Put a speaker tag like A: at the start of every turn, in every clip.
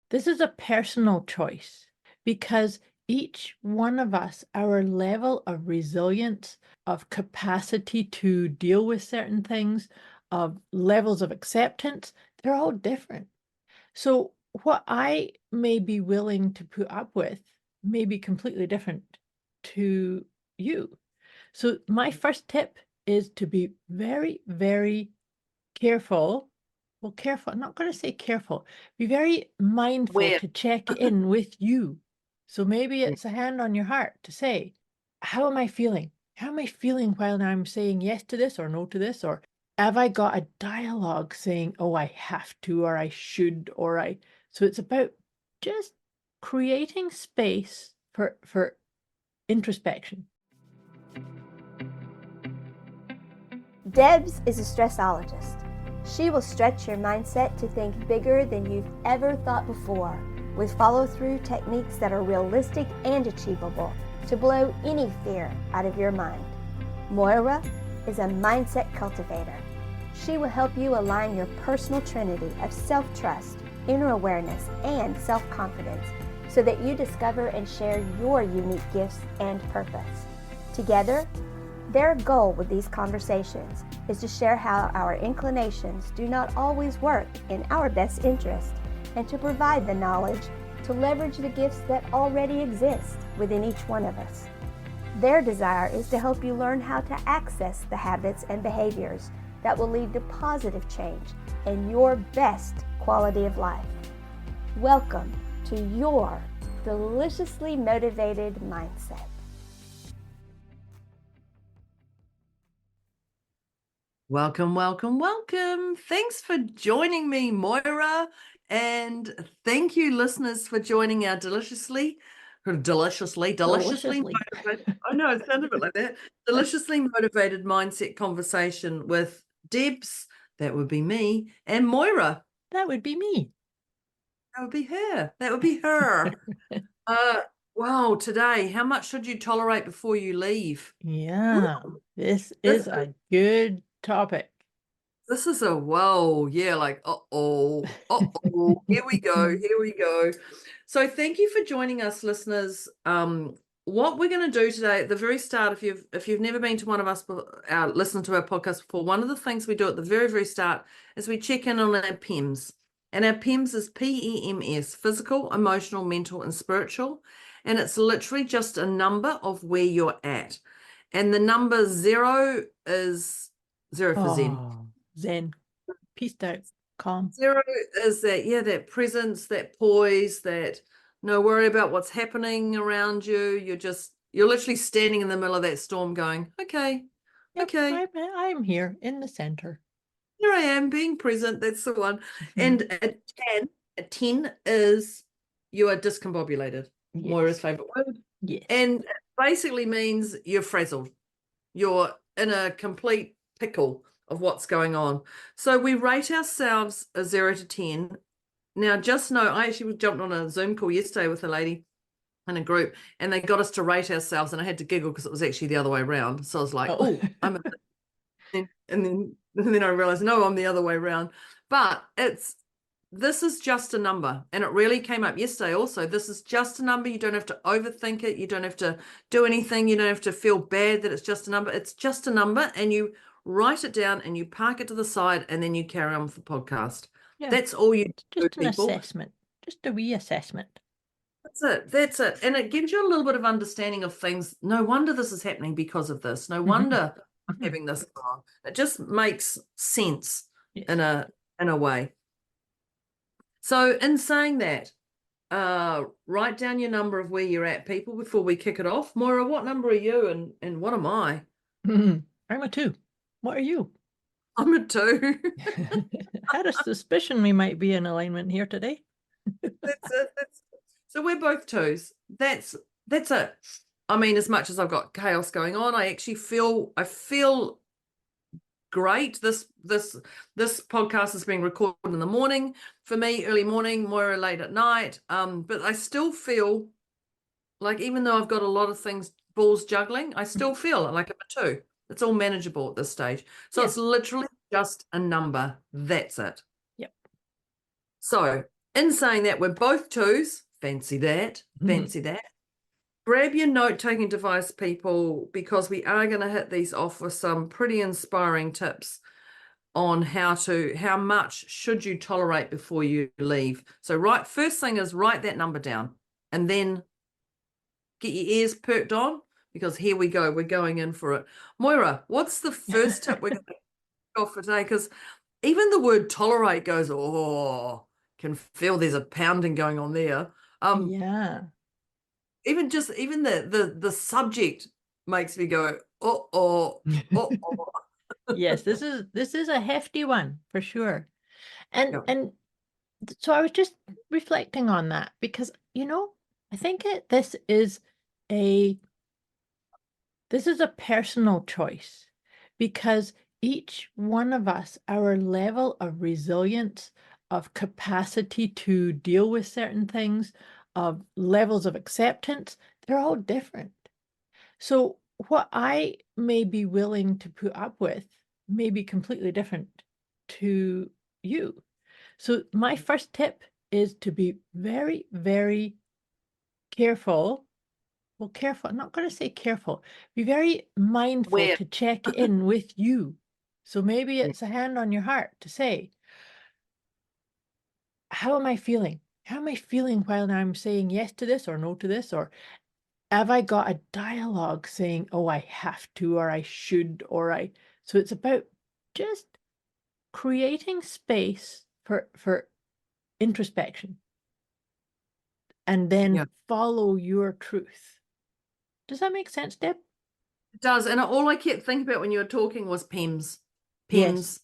A: This is a personal choice because each one of us, our level of resilience, of capacity to deal with certain things, of levels of acceptance, they're all different. So what I may be willing to put up with may be completely different to you. So my first tip is to be very, very careful. Well, careful, I'm not going to say careful. Be very mindful
B: Where?
A: to check in with you. So maybe it's a hand on your heart to say, how am I feeling? How am I feeling while I'm saying yes to this or no to this? Or have I got a dialogue saying, oh, I have to, or I should, or I. So it's about just creating space for introspection.
C: Debz is a stressologist. She will stretch your mindset to think bigger than you've ever thought before, with follow-through techniques that are realistic and achievable to blow any fear out of your mind. Moira is a mindset cultivator. She will help you align your personal trinity of self-trust, inner awareness, and self-confidence so that you discover and share your unique gifts and purpose. Together, their goal with these conversations is to share how our inclinations do not always work in our best interest and to provide the knowledge to leverage the gifts that already exist within each one of us. Their desire is to help you learn how to access the habits and behaviors that will lead to positive change and your best quality of life. Welcome to your deliciously motivated mindset.
B: Welcome, welcome, welcome. Thanks for joining me, Moira. And thank you, listeners, for joining our deliciously motivated. I know, it sounded a bit like that. Deliciously motivated mindset conversation with Debz, that would be me, and Moira.
A: That would be me.
B: That would be her. That would be her. Wow, today, how much should you tolerate before you leave?
A: Yeah, this
B: This
A: is a good topic.
B: This is a whoa, yeah, like here we go, here we go. So thank you for joining us, listeners. What we're going to do today at the very start, if you've never been to one of us, listened to our podcast before, one of the things we do at the very, very start is we check in on our PEMS. And our PEMS is PEMS, physical, emotional, mental, and spiritual. And it's literally just a number of where you're at. And the number 0 is 0 for Zen.
A: Zen, peaced out, calm.
B: 0 is that, yeah, that presence, that poise, that no worry about what's happening around you. You're literally standing in the middle of that storm going, okay,
A: Yep,
B: okay,
A: I'm here in the center.
B: here I am being present. That's the one. And at 10 is you are discombobulated.
A: Yes.
B: Moira's favorite word.
A: Yes.
B: And it basically means you're frazzled. You're in a complete pickle of what's going on. So we rate ourselves a 0 to 10. Now, just know, I actually jumped on a Zoom call yesterday with a lady in a group, and they got us to rate ourselves, and I had to giggle because it was actually the other way around. So I was like, oh, I'm a and then I realized, no, I'm the other way around. But this is just a number, and it really came up yesterday also. This is just a number. You don't have to overthink it. You don't have to do anything. You don't have to feel bad that it's just a number. It's just a number, and you write it down and you park it to the side, and then you carry on with the podcast.
A: Yeah.
B: That's all you do,
A: just an
B: people.
A: assessment, just a reassessment.
B: That's it. And it gives you a little bit of understanding of things. No wonder this is happening because of this. No wonder I'm having this on. It just makes sense in a way. So in saying that, write down your number of where you're at, people, before we kick it off. Moira, what number are you and what am I?
A: I'm a 2. What are you?
B: I'm a 2.
A: Had a suspicion we might be in alignment here today.
B: That's it. So we're both 2s. That's it. I mean, as much as I've got chaos going on, I feel great. This podcast is being recorded in the morning for me, early morning, Moira late at night. But I still feel like, even though I've got a lot of things, balls juggling, I still feel like I'm a 2. It's all manageable at this stage. So it's literally just a number. That's it.
A: Yep.
B: So in saying that, we're both twos. Fancy that. Fancy that. Grab your note-taking device, people, because we are going to hit these off with some pretty inspiring tips on how much should you tolerate before you leave. So first thing is write that number down, and then get your ears perked on, because here we go. We're going in for it. Moira, what's the first tip we're going to go for today? Because even the word tolerate goes, oh, can feel there's a pounding going on there.
A: Yeah.
B: Even the subject makes me go, oh.
A: Yes, this is a hefty one for sure. And
B: Yeah.
A: and so I was just reflecting on that because, I think this is a personal choice, because each one of us, our level of resilience, of capacity to deal with certain things, of levels of acceptance, they're all different. So what I may be willing to put up with may be completely different to you. So my first tip is to be very, very careful. Well, careful, I'm not going to say careful. Be very mindful
B: Where?
A: to check in with you. So maybe it's a hand on your heart to say, how am I feeling? How am I feeling while I'm saying yes to this or no to this? Or have I got a dialogue saying, oh, I have to, or I should, so it's about just creating space for introspection and then follow your truth. Does that make sense, Deb?
B: It does. And all I kept thinking about when you were talking was PEMS.
A: Yes.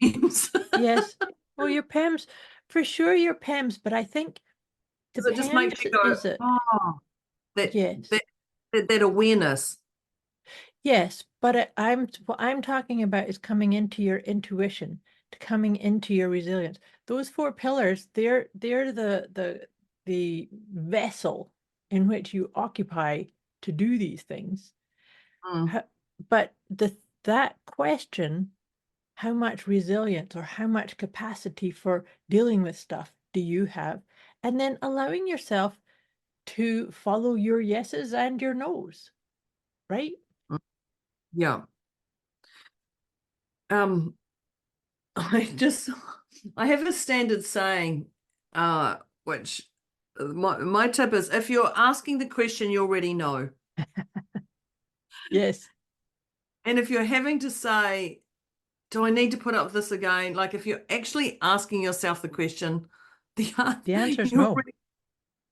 B: PEMS.
A: Yes. Well, your PEMS, for sure your PEMS, but I think the
B: it just makes
A: PEMS
B: you go,
A: is it.
B: oh,
A: Yes.
B: that awareness.
A: Yes, but what I'm talking about is coming into your intuition, coming into your resilience. Those four pillars, they're the vessel in which you occupy to do these things.
B: Mm.
A: But that question, how much resilience or how much capacity for dealing with stuff do you have? And then allowing yourself to follow your yeses and your nos, right?
B: Yeah. I have a standard saying, which my tip is, if you're asking the question, you already know.
A: Yes.
B: And if you're having to say, do I need to put up with this again? Like if you're actually asking yourself the question, the
A: answer is no.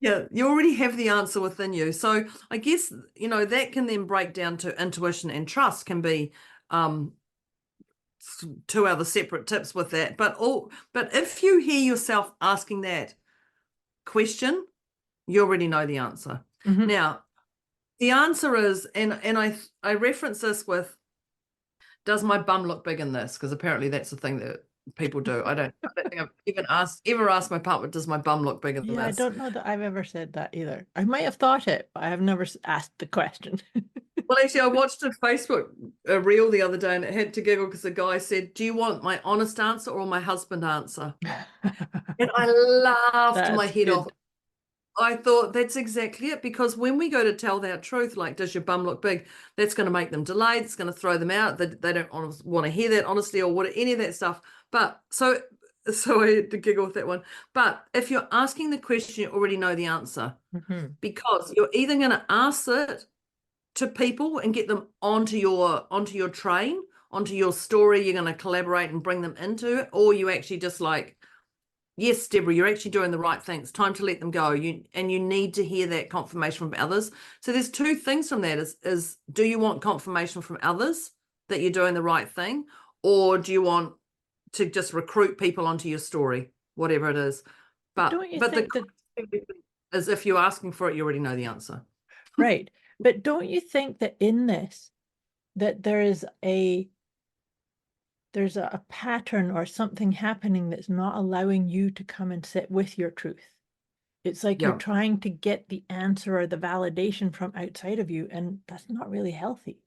B: You already have the answer within you. So I guess, that can then break down to intuition and trust can be two other separate tips with that. But if you hear yourself asking that question, you already know the answer.
A: Mm-hmm.
B: Now, the answer is, and I reference this with, does my bum look big in this? Because apparently that's the thing that people do. I don't think I've ever asked my partner, does my bum look big in this?
A: Yeah, I don't know that I've ever said that either. I might have thought it, but I have never asked the question.
B: Well, actually, I watched a Facebook reel the other day and it had to giggle because the guy said, do you want my honest answer or my husband answer? And I laughed my head off. I thought that's exactly it, because when we go to tell that truth, like, does your bum look big? That's going to make them delayed. It's going to throw them out. They don't want to hear that honestly or any of that stuff. But so I had to giggle with that one. But if you're asking the question, you already know the answer, because you're either going to ask it to people and get them onto your train, onto your story. You're going to collaborate and bring them into it, or you actually just like, yes, Deborah, you're actually doing the right thing. It's time to let them go. You need to hear that confirmation from others. So there's two things from that is do you want confirmation from others that you're doing the right thing, or do you want to just recruit people onto your story, whatever it is? But the is if you're asking for it, you already know the answer.
A: Right. But don't you think that in this, that there's a pattern or something happening that's not allowing you to come and sit with your truth? It's like you're trying to get the answer or the validation from outside of you, and that's not really healthy.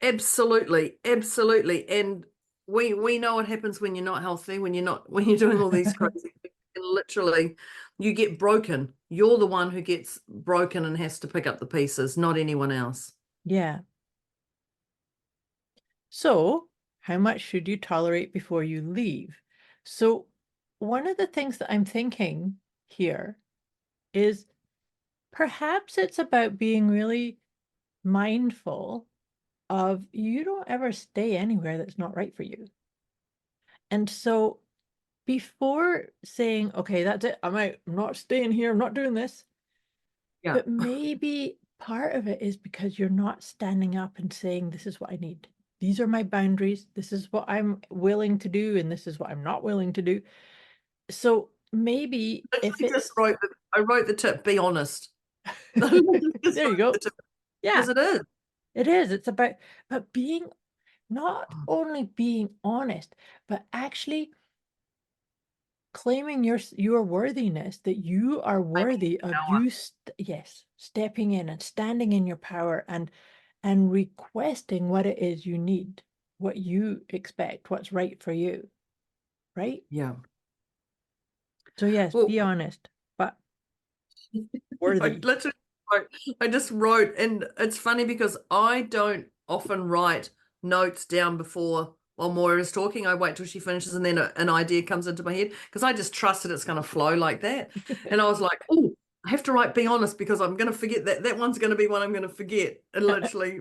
B: Absolutely. And we know what happens when you're not healthy, when you're doing all these crazy things. And literally, you get broken. You're the one who gets broken and has to pick up the pieces, not anyone else.
A: Yeah. So, how much should you tolerate before you leave? So, one of the things that I'm thinking here is perhaps it's about being really mindful of you don't ever stay anywhere that's not right for you. And so, before saying, okay, that's it, I'm out, I'm not staying here, I'm not doing this,
B: Yeah.
A: but maybe part of it is because you're not standing up and saying, this is what I need. These are my boundaries. This is what I'm willing to do, and this is what I'm not willing to do. So maybe if it's
B: I wrote the tip, be honest.
A: there you go. Yeah,
B: Because it is.
A: it is. It's about being not only being honest, but actually claiming your worthiness, that you are worthy of you stepping in and standing in your power and requesting what it is you need, what you expect, what's right for you, right?
B: Yeah.
A: So yes,
B: Well,
A: be honest, but
B: I
A: worthy.
B: literally I just wrote, and it's funny because I don't often write notes down before while Moira's talking. I wait till she finishes and then an idea comes into my head because I just trust that it's going to flow like that. And I was like, oh, I have to write be honest because I'm going to forget that one's going to be one I'm going to forget. And literally,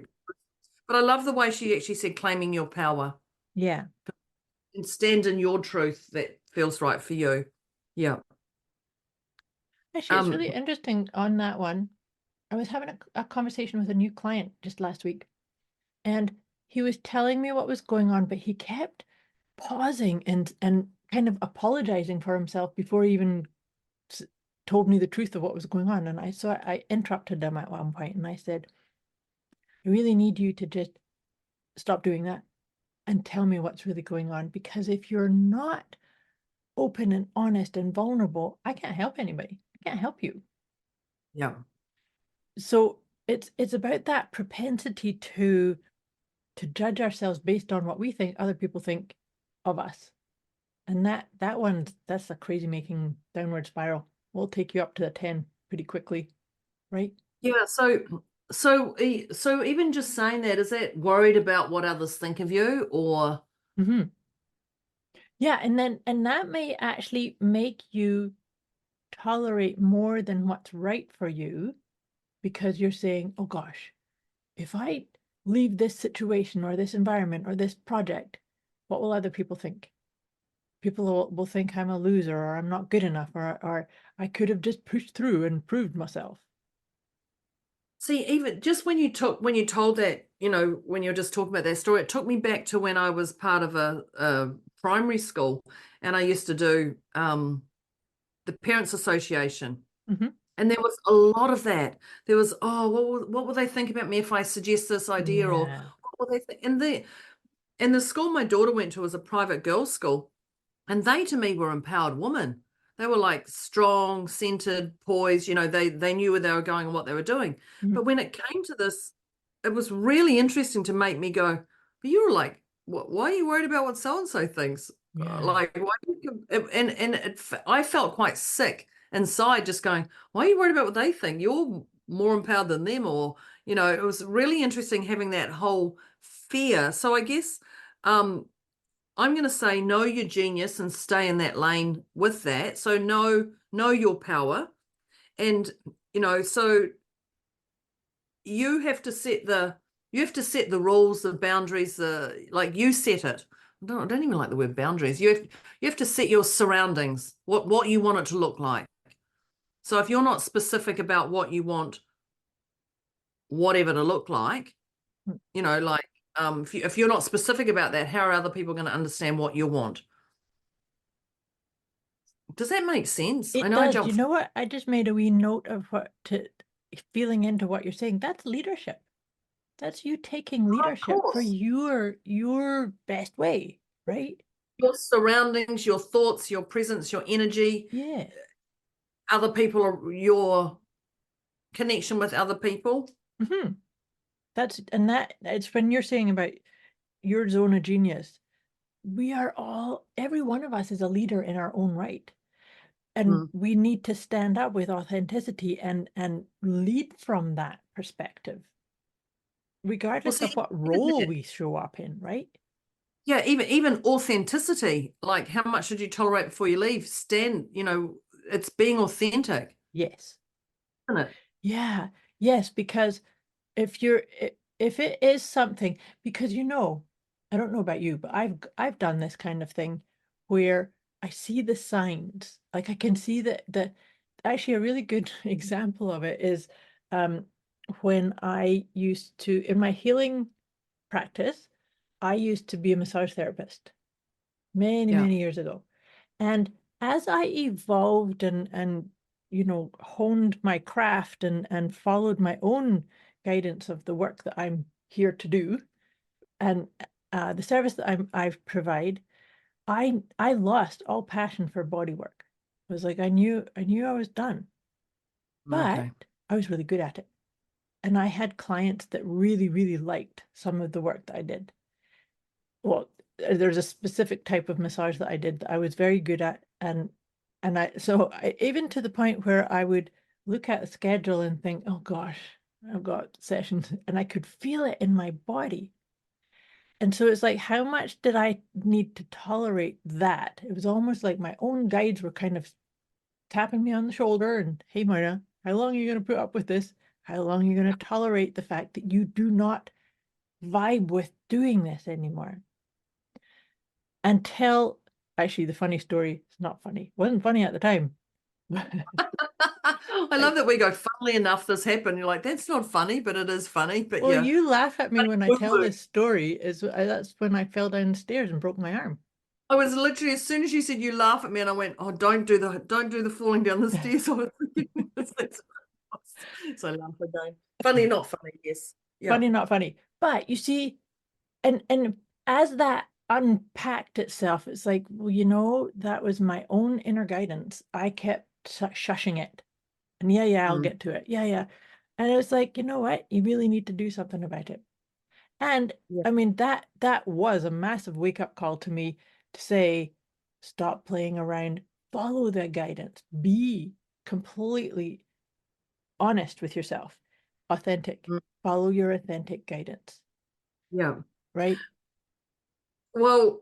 B: but I love the way she actually said claiming your power.
A: Yeah.
B: And stand in your truth that feels right for you. Yeah.
A: Actually, it's really interesting on that one. I was having a conversation with a new client just last week, and he was telling me what was going on, but he kept pausing and kind of apologizing for himself before he even told me the truth of what was going on. And I interrupted him at one point and I said, I really need you to just stop doing that and tell me what's really going on, because if you're not open and honest and vulnerable, I can't help anybody. I can't help you.
B: Yeah.
A: So it's about that propensity to judge ourselves based on what we think other people think of us. And that's a crazy making downward spiral. We'll take you up to the 10 pretty quickly, right?
B: Yeah. So even just saying that, is that worried about what others think of you, or?
A: Mm-hmm. Yeah, and that may actually make you tolerate more than what's right for you, because you're saying, oh gosh, if I leave this situation or this environment or this project, what will other people think? People will think I'm a loser or I'm not good enough or I could have just pushed through and proved myself.
B: See, even just when you told that, when you were just talking about that story, it took me back to when I was part of a primary school, and I used to do the Parents Association.
A: Mm-hmm.
B: And there was a lot of that. There was, oh, what will they think about me if I suggest this idea, or
A: Yeah.
B: what will they think? And the school my daughter went to was a private girls' school, and they to me were empowered women. They were like strong, centered, poised. They knew where they were going and what they were doing.
A: Mm-hmm.
B: But when it came to this, it was really interesting to make me go, but you were like, why are you worried about what so and so thinks?
A: Yeah.
B: Like, why? I felt quite sick inside, just going, why are you worried about what they think? You're more empowered than them, or it was really interesting having that whole fear. So I guess I'm going to say know your genius and stay in that lane with that. So know your power, and so you have to set the rules, the boundaries, like you set it. I don't even like the word boundaries. You have to set your surroundings, what you want it to look like. So if you're not specific about what you want whatever to look like, like if you're not specific about that, how are other people going to understand what you want? Does that make sense?
A: It
B: I know I
A: does.
B: jumped.
A: You know what? I just made a wee note of feeling into what you're saying. That's leadership. That's you taking leadership for
B: course.
A: your best way, right?
B: Your surroundings, your thoughts, your presence, your energy.
A: Yeah.
B: Other people are your connection with other people.
A: Mm-hmm. It's when you're saying about your zone of genius, every one of us is a leader in our own right. And
B: Mm.
A: we need to stand up with authenticity and lead from that perspective, regardless
B: see,
A: of what
B: even
A: role
B: that-
A: we show up in, right?
B: yeah, even authenticity, like how much should you tolerate before you leave? It's being authentic,
A: Yes.
B: isn't it?
A: Yeah. Yes, because if it is something, because I don't know about you, but I've done this kind of thing where I see the signs. Like I can see that actually a really good example of it is when I used to, in my healing practice, I used to be a massage therapist many,
B: Yeah.
A: many years ago. And as I evolved and honed my craft and followed my own guidance of the work that I'm here to do and the service that I provide, I lost all passion for body work. It was like I knew I was done, but
B: Okay.
A: I was really good at it. And I had clients that really, really liked some of the work that I did. Well, there's a specific type of massage that I did that I was very good at, and even to the point where I would look at a schedule and think, oh gosh, I've got sessions, and I could feel it in my body. And so it's like, how much did I need to tolerate that? It was almost like my own guides were kind of tapping me on the shoulder and, hey, Moira, how long are you going to put up with this? How long are you going to tolerate the fact that you do not vibe with doing this anymore? Until actually the funny story is not funny. It wasn't funny at the time.
B: I love that we go, funnily enough, this happened. You're like, that's not funny, but it is funny. But
A: Well,
B: yeah.
A: you laugh at me when I tell
B: Woo-woo.
A: this story. That's when I fell down the stairs and broke my arm.
B: I was literally, as soon as you said you laugh at me, and I went, oh, don't do the falling down the stairs. I was thinking, so I laugh again. Funny, not funny, yes. Yeah.
A: Funny, not funny. But you see, and as that unpacked itself, it's like, well, that was my own inner guidance. I kept shushing it. And yeah, I'll get to it. Yeah. And it was like, you know what? You really need to do something about it. And
B: Yeah.
A: I mean, that was a massive wake-up call to me to say, stop playing around, follow the guidance, be completely honest with yourself, authentic,
B: Mm.
A: follow your authentic guidance,
B: Yeah.
A: right?
B: Well,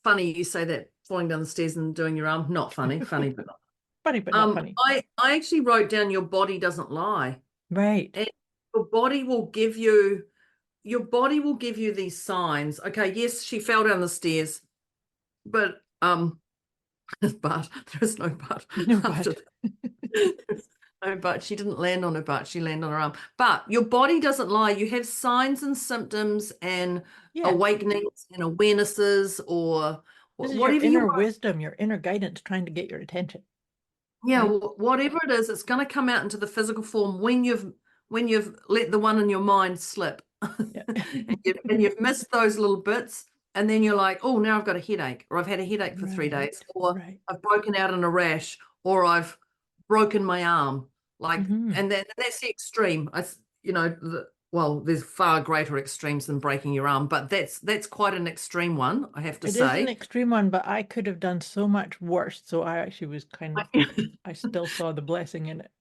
B: funny you say that, falling down the stairs and doing your arm. Not funny, funny, but not.
A: Funny, but not funny.
B: I actually wrote down your body doesn't lie.
A: Right.
B: And your body will give you these signs. Okay, yes, she fell down the stairs, but but there's no but
A: No,
B: after
A: but
B: that. No, but she didn't land on her butt, she landed on her arm. But your body doesn't lie. You have signs and symptoms and
A: yeah,
B: awakenings and awarenesses or
A: this is your
B: whatever you
A: inner
B: want.
A: wisdom, your inner guidance trying to get your attention.
B: Yeah,
A: Right?
B: whatever it is, it's going to come out into the physical form when you've let the one in your mind slip.
A: Yeah.
B: and you've missed those little bits, and then you're like, oh, now I've got a headache, or I've had a headache for 3
A: Right,
B: days, or
A: right.
B: I've broken out in a rash, or I've broken my arm. Like,
A: Mhm.
B: and that's the extreme. Well, there's far greater extremes than breaking your arm, but that's quite an extreme one, I have to
A: It is an
B: say.
A: extreme one, but I could have done so much worse. So I actually was kind of, I still saw the blessing in it.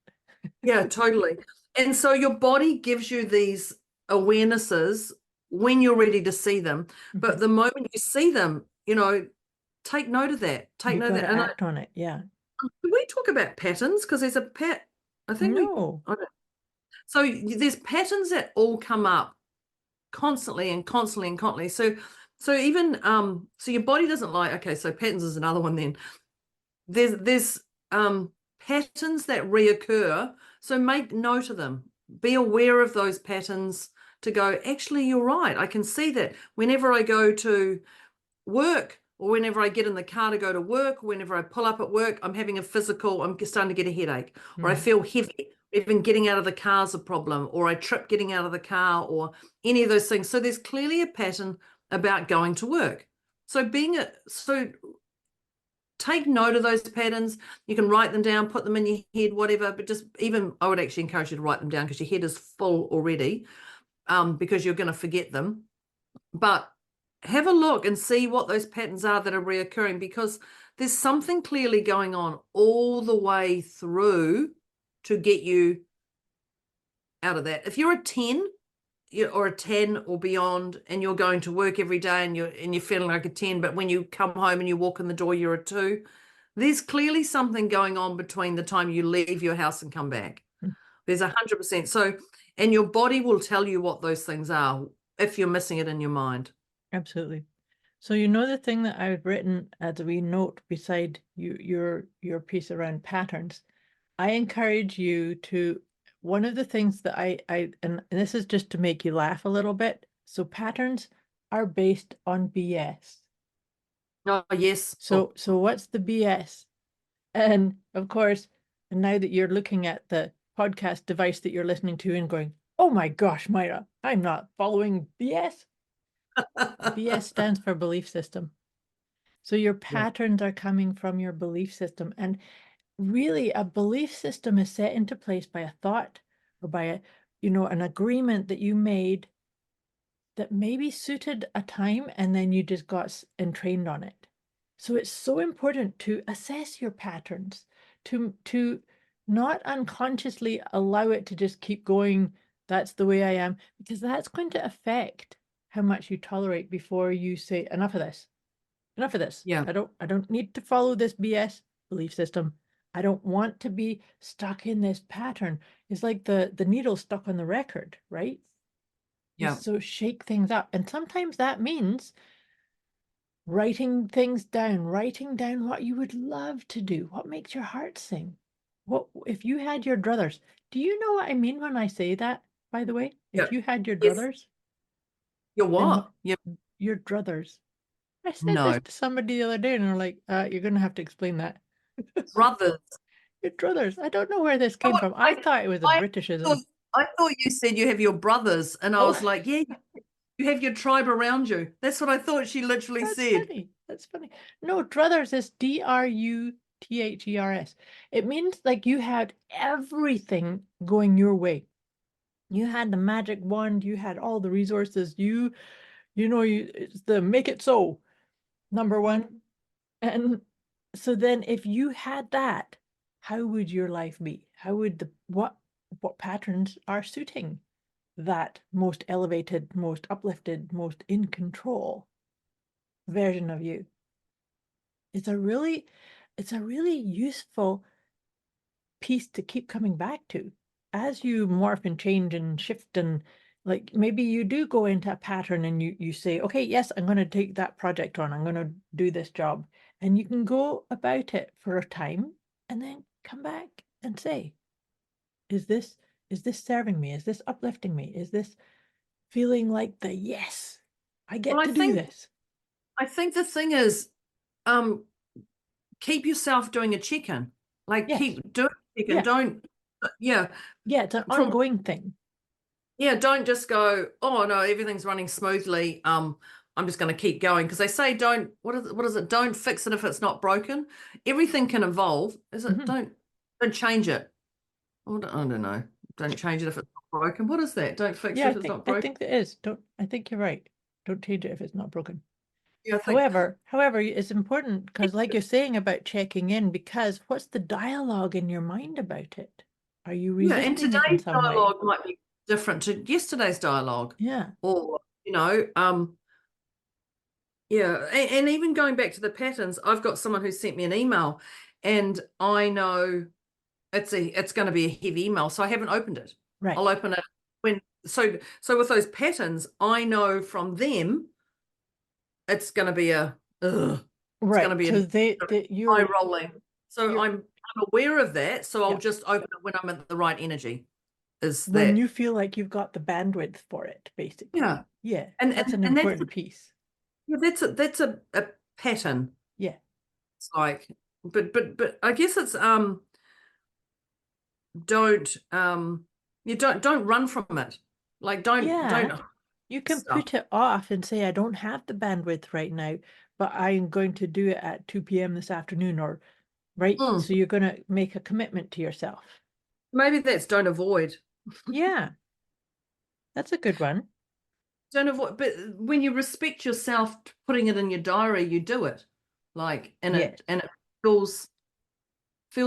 B: Yeah, totally. And so your body gives you these awarenesses when you're ready to see them. But
A: Mhm.
B: the moment you see them, take note of that. Take
A: You
B: note of
A: got
B: that.
A: to
B: And
A: act on it. Yeah.
B: do we talk about patterns? Because there's a I think
A: No.
B: I don't- so there's patterns that all come up constantly and constantly and constantly. So even so your body doesn't lie. Okay, so patterns is another one then. There's patterns that reoccur, so make note of them. Be aware of those patterns to go, actually, you're right. I can see that whenever I go to work or whenever I get in the car to go to work, whenever I pull up at work, I'm having I'm starting to get a headache, or I feel heavy. Even getting out of the car is a problem, or I trip getting out of the car, or any of those things. So there's clearly a pattern about going to work. So take note of those patterns. You can write them down, put them in your head, whatever, but I would actually encourage you to write them down because your head is full already, because you're going to forget them. But have a look and see what those patterns are that are reoccurring, because there's something clearly going on all the way through to get you out of that. If you're a 10 or a 10 or beyond, and you're going to work every day and you're feeling like a 10, but when you come home and you walk in the door, you're a 2, there's clearly something going on between the time you leave your house and come back. There's 100%. So, and your body will tell you what those things are if you're missing it in your mind.
A: Absolutely. So you know the thing that I've written as a wee note beside your piece around patterns. I encourage you to, one of the things that and this is just to make you laugh a little bit. So patterns are based on BS.
B: Oh, yes.
A: So what's the BS? And of course, and now that you're looking at the podcast device that you're listening to and going, oh my gosh, Moira, I'm not following BS. BS stands for belief system. So your patterns are coming from your belief system. And really, a belief system is set into place by a thought or by an agreement that you made that maybe suited a time, and then you just got entrained on it. So it's so important to assess your patterns, to not unconsciously allow it to just keep going. That's the way I am, because that's going to affect how much you tolerate before you say enough of this. Enough of this.
B: Yeah.
A: I don't need to follow this BS belief system. I don't want to be stuck in this pattern. It's like the needle stuck on the record, right?
B: Yeah.
A: So shake things up. And sometimes that means writing things down, writing down what you would love to do, what makes your heart sing. What if you had your druthers? Do you know what I mean when I say that, by the way?
B: Yeah.
A: If you had your
B: Yes.
A: druthers?
B: Your what?
A: Your druthers. I said
B: No.
A: this to somebody the other day, and they're like, you're going to have to explain that.
B: Brothers.
A: Your druthers. I don't know where this came from. I thought it was a Britishism.
B: I thought you said you have your brothers, and I was like, yeah, you have your tribe around you. That's what I thought she literally said.
A: Funny. That's funny. No, druthers is DRUTHERS. It means like you had everything going your way. You had the magic wand, you had all the resources, it's the make it so, number one. And so then if you had that, how would your life be? How would what patterns are suiting that most elevated, most uplifted, most in control version of you? It's a really useful piece to keep coming back to as you morph and change and shift, and like maybe you do go into a pattern and you say, okay, yes, I'm going to take that project on, I'm going to do this job, and you can go about it for a time and then come back and say, is this serving me? Is this uplifting me? Is this feeling like the yes, I get to do this?
B: I think the thing is, keep yourself doing a check-in. Like, keep doing a check-in.
A: Yeah.
B: Don't,
A: yeah, it's an ongoing thing.
B: Yeah, don't just go, oh no, everything's running smoothly. I'm just going to keep going, because they say what is it? Don't fix it if it's not broken. Everything can evolve. Is it? Don't change it. I don't know. Don't change it if it's not broken. What is that? Don't fix it if it's not broken.
A: I think there is. I think you're right. Don't change it if it's not broken.
B: Yeah,
A: however, it's important because, like you're saying about checking in, because what's the dialogue in your mind about it? Are you resisting
B: and today's dialogue might be different to yesterday's dialogue.
A: Yeah.
B: Or, and even going back to the patterns, I've got someone who sent me an email, and I know it's going to be a heavy email, so I haven't opened it.
A: Right.
B: I'll open it so with those patterns, I know from them it's going to be a right. It's going to be eye rolling. So I'm aware of that. So I'll just open it when I'm in the right energy.
A: When you feel like you've got the bandwidth for it, basically. Yeah. Yeah. And that's an important piece.
B: Yeah, that's a pattern.
A: Yeah.
B: It's like, but I guess it's don't run from it. Like don't
A: you can put it off and say, I don't have the bandwidth right now, but I'm going to do it at 2 p.m. this afternoon, or right. So you're going to make a commitment to yourself.
B: Maybe that's don't avoid.
A: Yeah. That's a good one.
B: don't avoid, but when you respect yourself, putting it in your diary, you do it, like, and
A: Yes.
B: it feels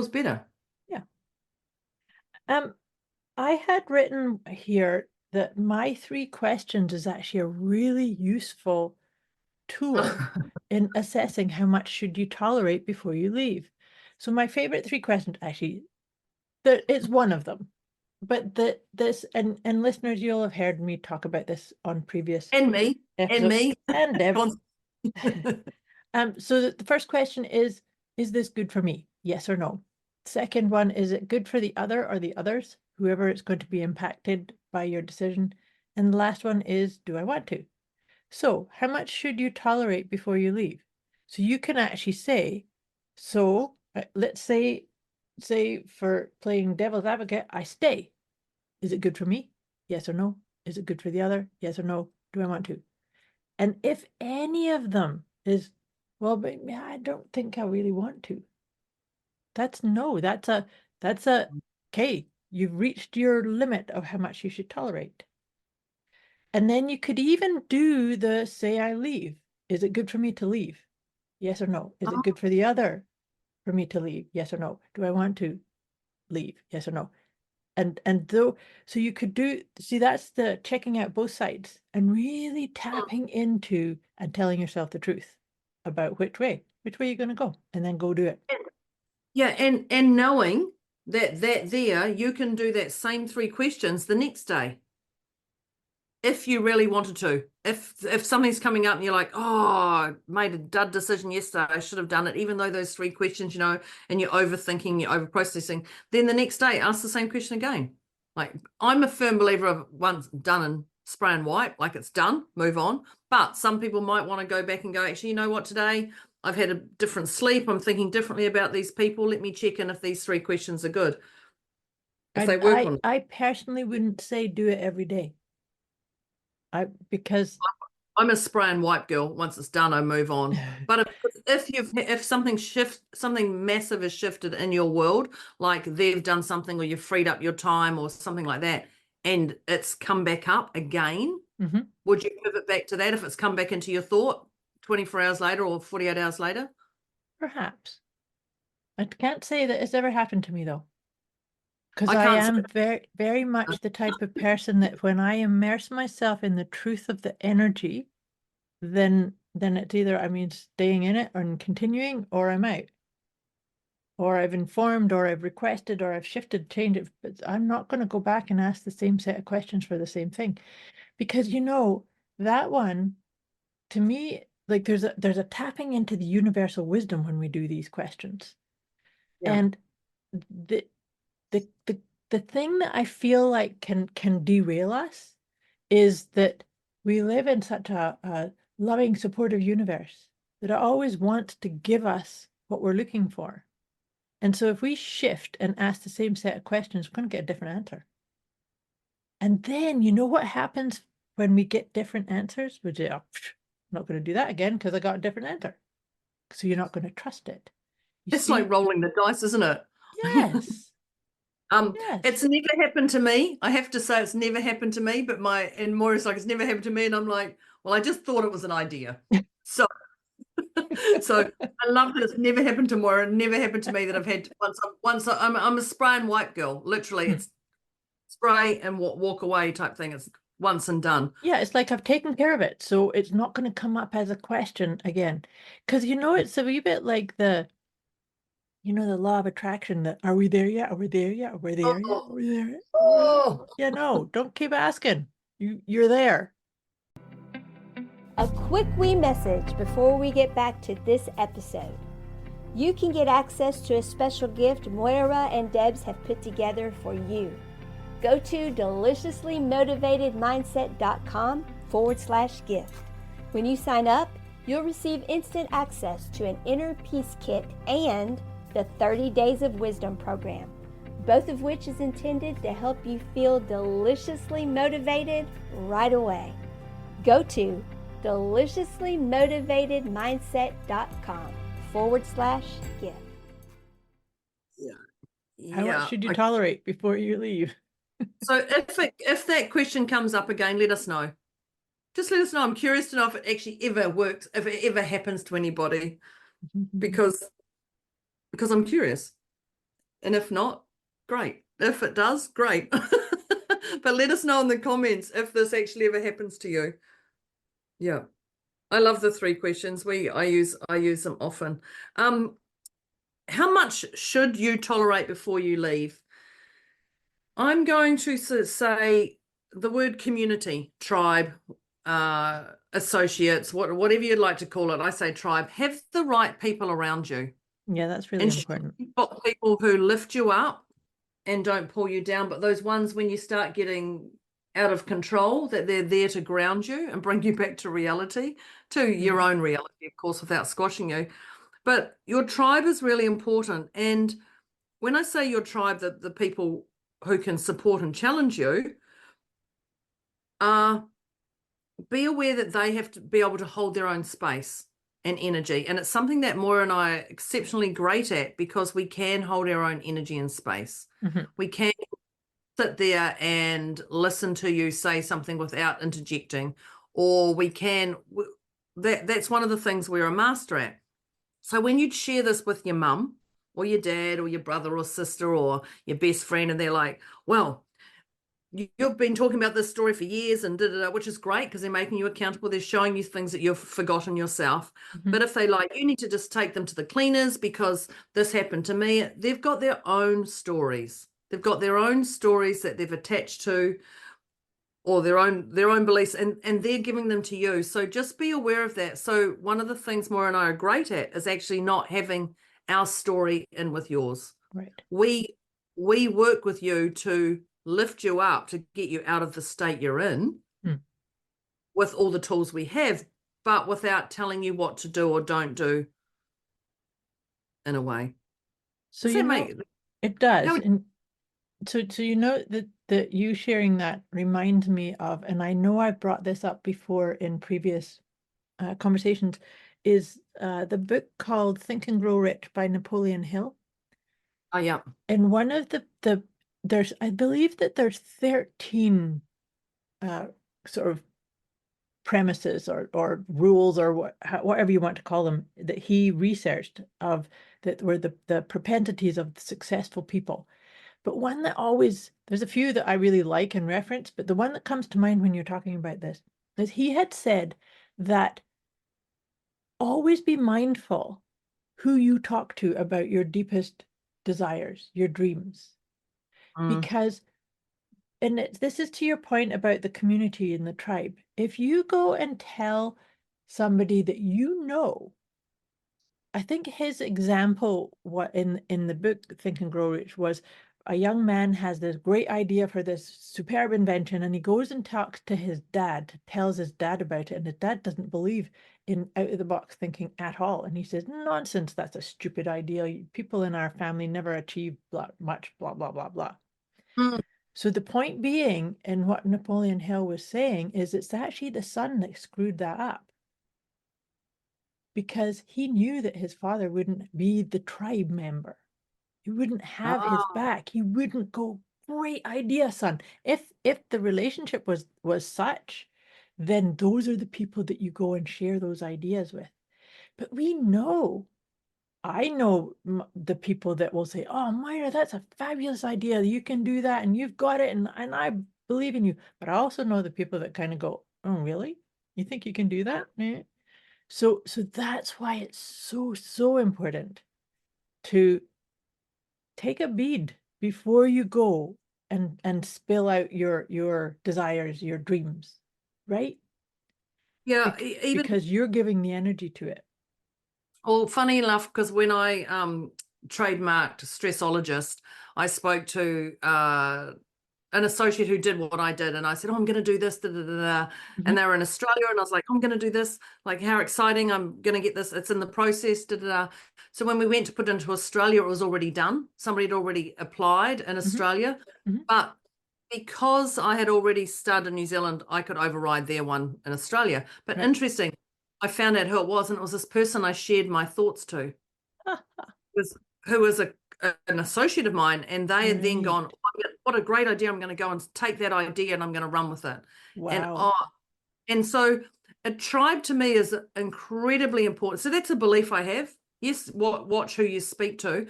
B: better.
A: Yeah. I had written here that my 3 questions is actually a really useful tool in assessing how much should you tolerate before you leave. So my favorite 3 questions, actually, it's one of them, but this, and listeners, you'll have heard me talk about this on previous
B: And me,
A: episodes, and Debz.
B: Const-
A: So the first question is this good for me? Yes or no? Second one, is it good for the other or the others, whoever is going to be impacted by your decision? And the last one is, do I want to? So how much should you tolerate before you leave? So you can actually say, so let's say for playing devil's advocate, I stay. Is it good for me? Yes or no? Is it good for the other? Yes or no? Do I want to? And if any of them is, well, but I don't think I really want to. That's no, okay, you've reached your limit of how much you should tolerate. And then you could even do the say I leave. Is it good for me to leave? Yes or no? Is it good for the other for me to leave? Yes or no? Do I want to leave? Yes or no? And though, so you could see, that's the checking out both sides and really tapping into and telling yourself the truth about which way you're going to go, and then go do it.
B: Yeah, and knowing that there you can do that same 3 questions the next day, if you really wanted to. If something's coming up and you're like, oh, I made a dud decision yesterday, I should have done it, even though those 3 questions, and you're overthinking, you're over processing, then the next day ask the same question again. Like, I'm a firm believer of once done and spray and wipe, like it's done, move on. But some people might want to go back and go, actually, you know what, today I've had a different sleep, I'm thinking differently about these people, let me check in if these 3 questions are good, if they work on it.
A: I personally wouldn't say do it every day. Because
B: I'm a spray and wipe girl. Once it's done, I move on. But if something massive has shifted in your world, like they've done something or you've freed up your time or something like that, and it's come back up again, would you pivot back to that if it's come back into your thought 24 hours later or 48 hours later?
A: Perhaps. I can't say that it's ever happened to me, though. Because
B: I
A: I
B: can't say
A: am very, very much the type of person that when I immerse myself in the truth of the energy, then it's either, staying in it and continuing, or I'm out. Or I've informed, or I've requested, or I've shifted, changed it. But I'm not going to go back and ask the same set of questions for the same thing. Because, that one, to me, like there's a tapping into the universal wisdom when we do these questions.
B: Yeah.
A: And the thing that I feel like can derail us is that we live in such a loving, supportive universe that it always wants to give us what we're looking for. And so if we shift and ask the same set of questions, we're going to get a different answer. And then you know what happens when we get different answers? We say, oh, I'm not going to do that again because I got a different answer. So you're not going to trust it.
B: It's like rolling the dice, isn't it?
A: Yes. Yes.
B: It's never happened to me. I have to say it's never happened to me, but Moira's like, it's never happened to me. And I'm like, well, I just thought it was an idea. So I love that it's never happened to Moira, never happened to me that I've had I'm a spray and wipe girl. Literally, it's spray and walk away type thing. It's once and done.
A: Yeah, it's like I've taken care of it, so it's not going to come up as a question again. Because it's a wee bit like the law of attraction, that are we there yet? Are we there yet? Are we there yet? Are we there yet?
B: Oh.
A: Yeah, no, don't keep asking. You're there.
C: A quick wee message before we get back to this episode. You can get access to a special gift Moira and Debz have put together for you. Go to deliciouslymotivatedmindset.com/gift. When you sign up, you'll receive instant access to an inner peace kit and the 30 Days of Wisdom program, both of which is intended to help you feel deliciously motivated right away. Go to deliciouslymotivatedmindset.com/gift.
A: How much should you tolerate before you leave?
B: So if that question comes up again, let us know. Just let us know. I'm curious to know if it actually ever works, if it ever happens to anybody, because I'm curious. And if not, great. If it does, great. But let us know in the comments if this actually ever happens to you. Yeah. I love the 3 questions. I use them often. How much should you tolerate before you leave? I'm going to say the word community, tribe, associates, whatever you'd like to call it. I say tribe. Have the right people around you.
A: Yeah, that's really important.
B: You've got people who lift you up and don't pull you down, but those ones when you start getting out of control, that they're there to ground you and bring you back to reality, to your own reality, of course, without squashing you. But your tribe is really important. And when I say your tribe, the people who can support and challenge you, be aware that they have to be able to hold their own space and energy. And it's something that Moira and I are exceptionally great at, because we can hold our own energy and space. We can sit there and listen to you say something without interjecting, or we can, that's one of the things we're a master at. So when you'd share this with your mum or your dad or your brother or sister or your best friend, and they're like, well, you've been talking about this story for years and which is great, because they're making you accountable. They're showing you things that you've forgotten yourself. But if they like, you need to just take them to the cleaners because this happened to me, they've got their own stories. They've got their own stories that they've attached to, or their own beliefs, and they're giving them to you. So just be aware of that. So one of the things Moira and I are great at is actually not having our story in with yours.
A: Right.
B: We work with you to lift you up, to get you out of the state you're in with all the tools we have, but without telling you what to do or don't do, in a way.
A: So it does. And so that you sharing that reminds me of, and I know I've brought this up before in previous conversations, is the book called Think and Grow Rich by Napoleon Hill.
B: Oh, yeah.
A: And one of I believe that there's 13 sort of premises or rules or whatever you want to call them that he researched of that were the propensities of the successful people. But one that there's a few that I really like and reference, but the one that comes to mind when you're talking about this is he had said that always be mindful who you talk to about your deepest desires, your dreams. Because, and this is to your point about the community and the tribe. If you go and tell somebody that I think his example in the book Think and Grow Rich was a young man has this great idea for this superb invention, and he goes and talks to his dad, tells his dad about it, and his dad doesn't believe in out of the box thinking at all. And he says, nonsense, that's a stupid idea. People in our family never achieved much, blah, blah, blah, blah. So the point being, and what Napoleon Hill was saying, is it's actually the son that screwed that up. Because he knew that his father wouldn't be the tribe member. He wouldn't have his back. He wouldn't go, great idea, son. If the relationship was such, then those are the people that you go and share those ideas with. But I know the people that will say, oh, Moira, that's a fabulous idea. You can do that and you've got it. And I believe in you. But I also know the people that kind of go, oh, really? You think you can do that? Yeah. So that's why it's so important to take a bead before you go and spill out your desires, your dreams, right?
B: Yeah,
A: because you're giving the energy to it.
B: Well, funny enough, because when I trademarked Stressologist, I spoke to an associate who did what I did, and I said, oh, I'm going to do this, and they were in Australia, and I was like, I'm going to do this, like, how exciting, I'm going to get this, it's in the process, So when we went to put it into Australia, it was already done. Somebody had already applied in Australia, but because I had already started in New Zealand, I could override their one in Australia. But interesting, I found out who it was, and it was this person I shared my thoughts to, who was an associate of mine, and they had then gone, oh, what a great idea, I'm going to go and take that idea and I'm going to run with it. Wow. And And so a tribe to me is incredibly important. So that's a belief I have. Yes, watch who you speak to,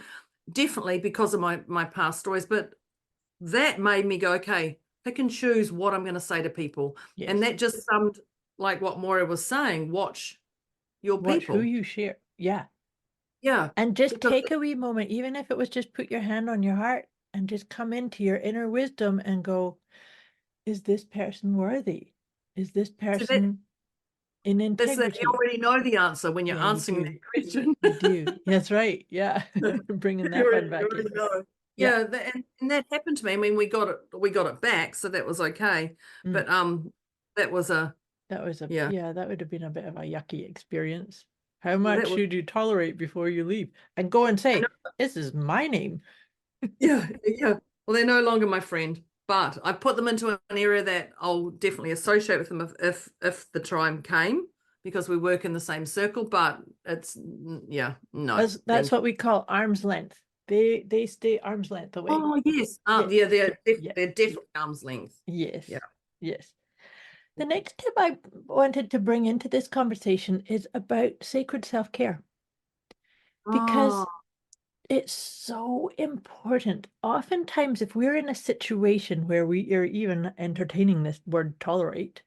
B: definitely because of my past stories, but that made me go, okay, pick and choose what I'm going to say to people.
A: Yes.
B: And that just summed like what Moira was saying, watch your
A: Watch
B: people.
A: who you share. Yeah.
B: Yeah.
A: And just
B: because-
A: take a wee moment, even if it was just put your hand on your heart and just come into your inner wisdom and go, is this person worthy? Is this person in
B: That's that
A: integrity?
B: you already know the answer when you're
A: Yeah, you
B: answering
A: do.
B: that question.
A: You do. That's right. Yeah. Bringing that one back in.
B: Yeah, and that happened to me. I mean, we got it back, so that was okay.
A: Mm.
B: But that was a
A: That was
B: yeah.
A: that would have been a bit of a yucky experience. How
B: that
A: much
B: was-
A: should you tolerate before you leave? And go and say, this is my name.
B: Yeah. Well, they're no longer my friend, but I put them into an area that I'll definitely associate with them if the time came, because we work in the same circle. But it's no.
A: That's what we call arm's length. They stay arm's length away.
B: Oh yes.
A: Yeah.
B: They're definitely arm's length.
A: Yes.
B: Yeah.
A: Yes. The next tip I wanted to bring into this conversation is about sacred self-care, because it's so important. Oftentimes, if we're in a situation where we are even entertaining this word tolerate,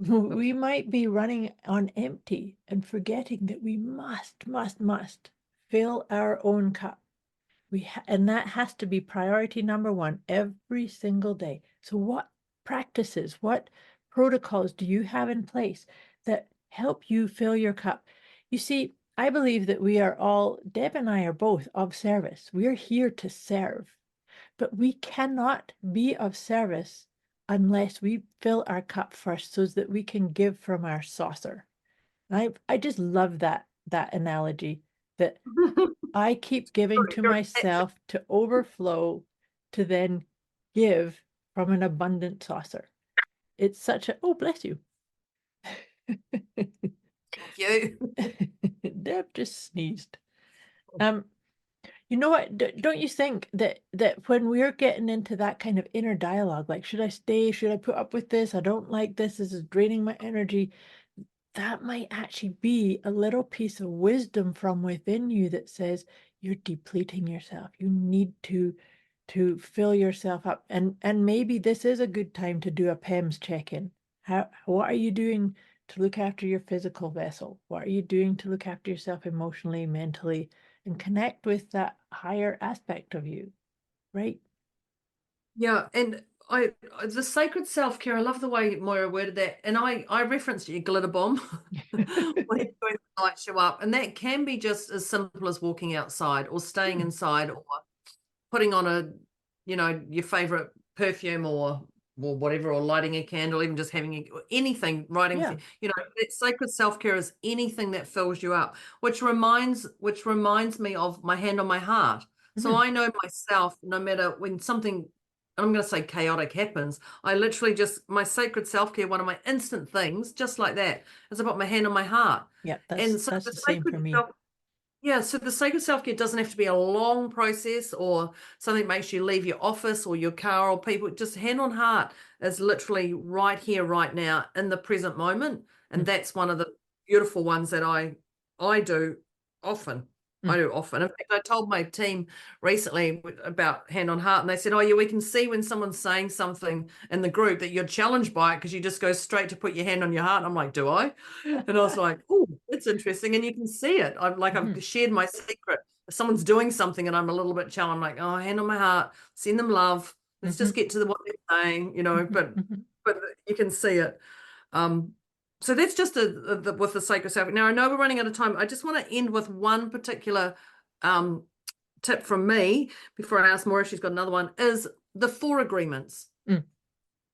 A: we might be running on empty and forgetting that we must fill our own cup. And that has to be priority number one every single day. So what practices, what protocols do you have in place that help you fill your cup? You see, I believe that we are all, Deb and I are both of service. We're here to serve, but we cannot be of service unless we fill our cup first so that we can give from our saucer. I just love that analogy, that I keep giving to myself to overflow, to then give from an abundant saucer. It's such a, oh, bless you.
B: Thank you.
A: Deb just sneezed. You know what? Don't you think that when we're getting into that kind of inner dialogue, like, should I stay? Should I put up with this? I don't like this. This is draining my energy. That might actually be a little piece of wisdom from within you that says you're depleting yourself. You need to fill yourself up. And maybe this is a good time to do a PEMS check-in. What are you doing to look after your physical vessel? What are you doing to look after yourself emotionally, mentally, and connect with that higher aspect of you, right?
B: Yeah, and the sacred self-care, I love the way Moira worded that. And I referenced your glitter bomb when you're doing the light show up. And that can be just as simple as walking outside or staying inside or putting on your favorite perfume or whatever, or lighting a candle, even just having anything, writing,
A: Yeah.
B: that sacred self-care is anything that fills you up, which reminds me of my hand on my heart. So I know myself, no matter when something, I'm going to say chaotic happens, I literally just, my sacred self-care, one of my instant things, just like that, is I put my hand on my heart.
A: Yeah,
B: And so
A: that's
B: the
A: the same for
B: sacred
A: me.
B: Yeah, so the sacred self-care doesn't have to be a long process or something that makes you leave your office or your car or people. Just hand on heart is literally right here, right now, in the present moment. And that's one of the beautiful ones that I do often. I do often. In fact, I told my team recently about hand on heart, and they said, oh, yeah, we can see when someone's saying something in the group that you're challenged by it because you just go straight to put your hand on your heart. And I'm like, do I? And I was like, oh, that's interesting. And you can see it. I've shared my secret. If someone's doing something and I'm a little bit challenged, I'm like, oh, hand on my heart, send them love. Let's just get to what they're saying, but you can see it. So that's just with the sacred self. Now, I know we're running out of time. I just want to end with one particular tip from me before I ask Moira if she's got another one, is the 4 agreements.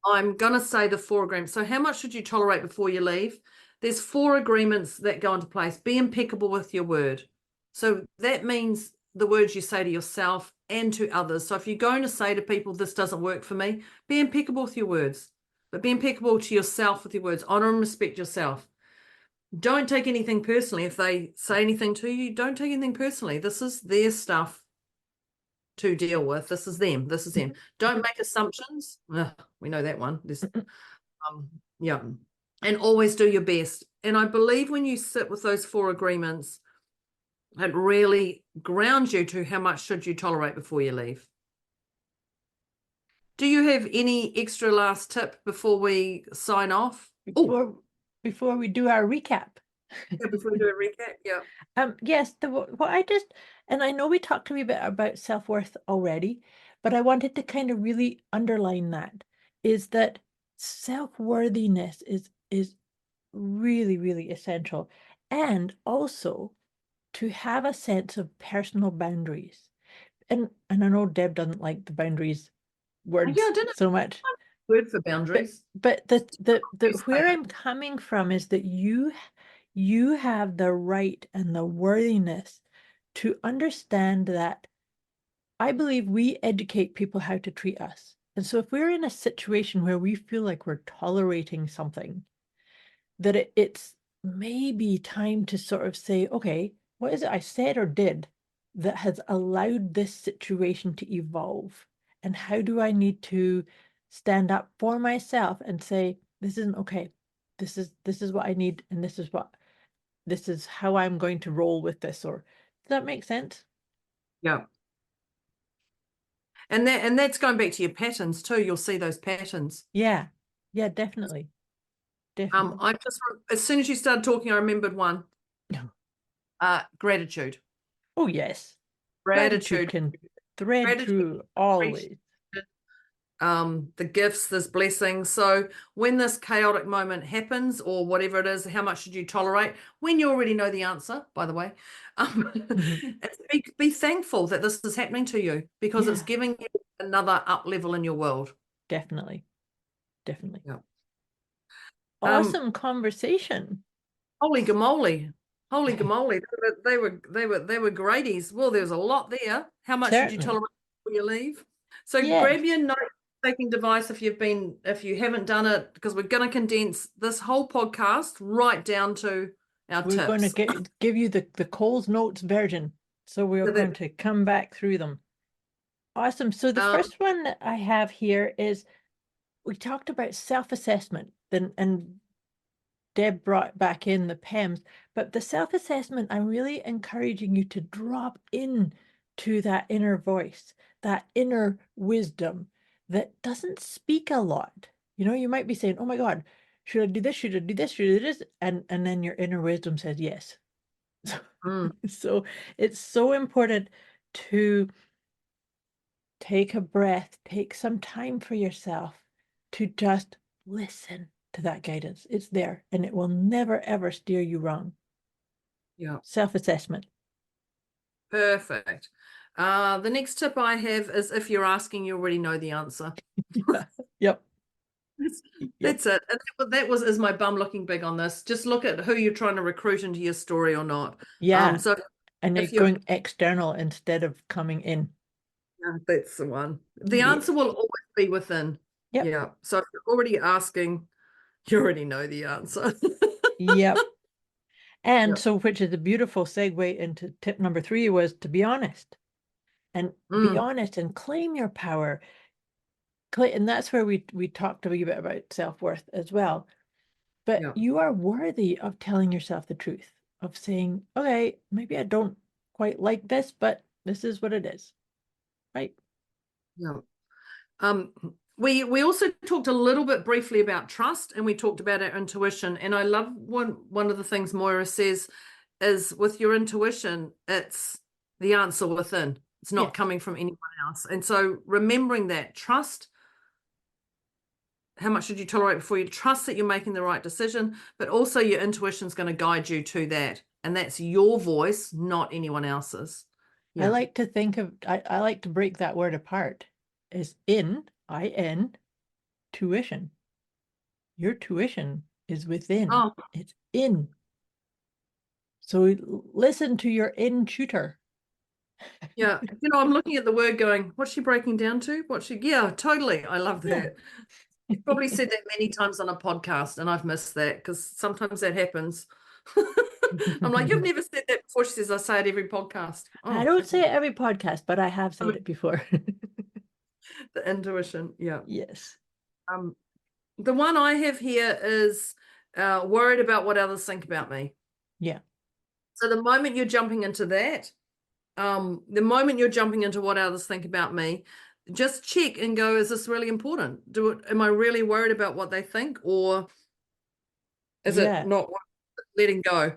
B: I'm going to say the 4 agreements. So how much should you tolerate before you leave? There's 4 agreements that go into place. Be impeccable with your word. So that means the words you say to yourself and to others. So if you're going to say to people, this doesn't work for me, be impeccable with your words. But be impeccable to yourself with your words. Honor and respect yourself. Don't take anything personally. If they say anything to you, don't take anything personally. This is their stuff to deal with. This is them. Don't make assumptions. We know that one. There's, Yeah. And always do your best. And I believe when you sit with those 4 agreements, it really grounds you to how much should you tolerate before you leave. Do you have any extra last tip before we sign off?
A: Before we do our recap.
B: Yeah, before we do a recap, yeah.
A: Yes, what I just, and I know we talked a wee bit about self-worth already, but I wanted to kind of really underline that, is that self-worthiness is really, really essential. And also to have a sense of personal boundaries. And I know Deb doesn't like the boundaries words
B: Yeah, I didn't
A: so much.
B: word for boundaries.
A: But the
B: You
A: where
B: say it.
A: I'm coming from is that you have the right and the worthiness to understand that I believe we educate people how to treat us. And so if we're in a situation where we feel like we're tolerating something, that it's maybe time to sort of say, okay, what is it I said or did that has allowed this situation to evolve? And how do I need to stand up for myself and say, this isn't okay. This is what I need, and this is how I'm going to roll with this. Or does that make sense?
B: Yeah. And that's going back to your patterns too. You'll see those patterns.
A: Yeah. Yeah, definitely. Definitely.
B: I just, as soon as you started talking, I remembered one. Gratitude.
A: Oh, yes.
B: Gratitude.
A: Can thread
B: Gratitude,
A: through always.
B: The gifts, this blessing. So when this chaotic moment happens, or whatever it is, how much should you tolerate? When you already know the answer, by the way, be thankful that this is happening to you, because it's
A: Yeah.
B: giving you another up level in your world.
A: Definitely.
B: Yeah.
A: Awesome conversation.
B: Holy gamoly. Holy gamoly. They were greaties. Well, there's a lot there. How much should you
A: Certainly.
B: tolerate before you leave? So
A: Yes.
B: grab your note-taking device if you haven't done it, because we're going to condense this whole podcast right down to our
A: We're
B: tips.
A: going to give you the Coles Notes version. So we're going to come back through them. Awesome. So the first one that I have here is, we talked about self-assessment, and Deb brought back in the PEMS, but the self-assessment, I'm really encouraging you to drop in to that inner voice, that inner wisdom that doesn't speak a lot. You know, you might be saying, oh my God, should I do this? Should I do this? Should I do this? And then your inner wisdom says yes. So it's so important to take a breath, take some time for yourself to just listen to that guidance. It's there, and it will never, ever steer you wrong.
B: Yeah.
A: Self-assessment.
B: Perfect. The next tip I have is, if you're asking, you already know the answer.
A: Yep.
B: That's it. And that is my bum looking big on this. Just look at who you're trying to recruit into your story or not.
A: Yeah.
B: So
A: And
B: if
A: you're going external instead of coming in.
B: Yeah, that's the one. The answer will always be within.
A: Yep.
B: Yeah. So if you're already asking, you already know the answer.
A: Yep. And
B: Yep.
A: so, which is a beautiful segue into tip number 3, was to be honest. And be honest and claim your power. And that's where we talked a wee bit about self-worth as well. But
B: Yeah.
A: you are worthy of telling yourself the truth, of saying, okay, maybe I don't quite like this, but this is what it is. Right?
B: Yeah. We also talked a little bit briefly about trust, and we talked about our intuition. And I love one of the things Moira says is, with your intuition, it's the answer within. It's not coming from anyone else. And so remembering that, trust, how much should you tolerate before you trust that you're making the right decision, but also your intuition is going to guide you to that. And that's your voice, not anyone else's.
A: I like to think of, I like to break that word apart as in, tuition. Your tuition is within.
B: Oh.
A: It's in. So listen to your in tutor.
B: Yeah. I'm looking at the word going, what's she breaking down to? Yeah, totally. I love that. You've probably said that many times on a podcast, and I've missed that, because sometimes that happens. I'm like, you've never said that before. She says, I say it every podcast.
A: I don't say it every podcast, but I have said it before.
B: The intuition. Yeah.
A: Yes.
B: The one I have here is worried about what others think about me.
A: Yeah.
B: So the moment you're jumping into that, the moment you're jumping into what others think about me, just check and go, is this really important? Am I really worried about what they think, or is it
A: Yeah.
B: not letting go?